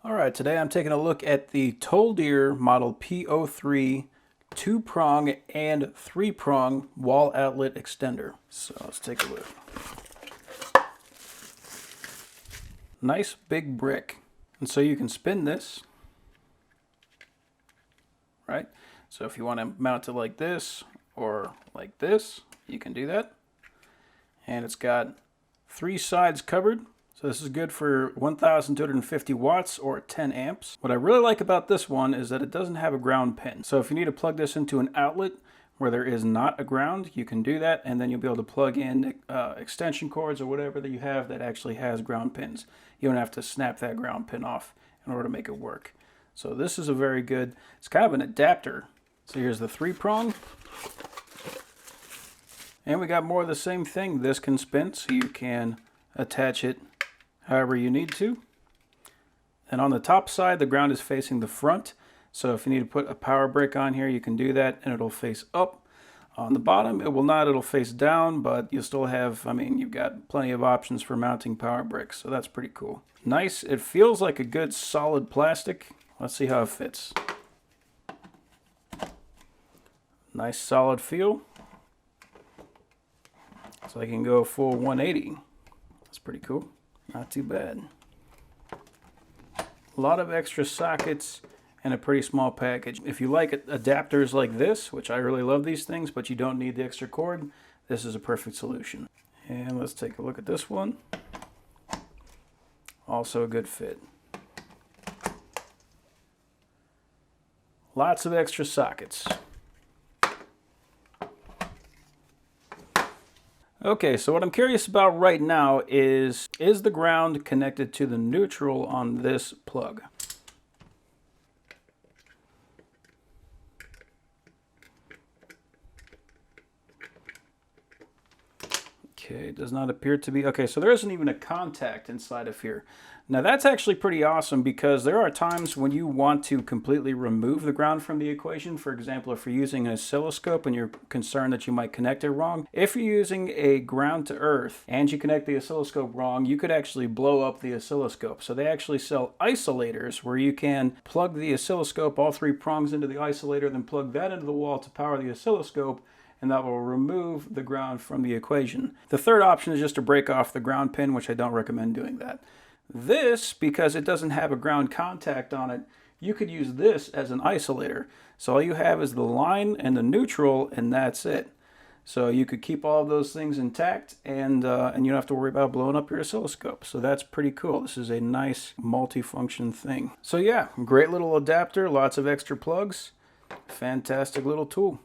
Alright, today I'm taking a look at the Toldear Model P03 2-prong and 3-prong wall outlet extender. So let's take a look. Nice big brick. And so you can spin this, right? So if you want to mount it like this or like this, you can do that. And it's got 3 sides covered. So this is good for 1,250 watts or 10 amps. What I really like about this one is that it doesn't have a ground pin. So if you need to plug this into an outlet where there is not a ground, you can do that, and then you'll be able to plug in extension cords or whatever that you have that actually has ground pins. You don't have to snap that ground pin off in order to make it work. So this is a very good, it's kind of an adapter. So here's the 3-prong. And we got more of the same thing. This can spin, so you can attach it however you need to. And on the top side, the ground is facing the front. So if you need to put a power brick on here, you can do that and it'll face up. On the bottom, it will not, it'll face down, but you'll still have, you've got plenty of options for mounting power bricks. So that's pretty cool. Nice, it feels like a good solid plastic. Let's see how it fits. Nice solid feel. So I can go full 180. That's pretty cool. Not too bad. A lot of extra sockets and a pretty small package. If you like adapters like this, which I really love these things, but you don't need the extra cord, this is a perfect solution. And let's take a look at this one. Also a good fit. Lots of extra sockets. Okay, so what I'm curious about right now is the ground connected to the neutral on this plug? Okay, it does not appear to be. Okay, so there isn't even a contact inside of here. Now that's actually pretty awesome because there are times when you want to completely remove the ground from the equation. For example, if you're using an oscilloscope and you're concerned that you might connect it wrong, if you're using a ground to earth and you connect the oscilloscope wrong, you could actually blow up the oscilloscope. So they actually sell isolators where you can plug the oscilloscope, all 3 prongs into the isolator, then plug that into the wall to power the oscilloscope, and that will remove the ground from the equation. The third option is just to break off the ground pin, which I don't recommend doing that. This, because it doesn't have a ground contact on it, you could use this as an isolator. So all you have is the line and the neutral, and that's it. So you could keep all of those things intact, and you don't have to worry about blowing up your oscilloscope. So that's pretty cool. This is a nice multi-function thing. So yeah, great little adapter, lots of extra plugs. Fantastic little tool.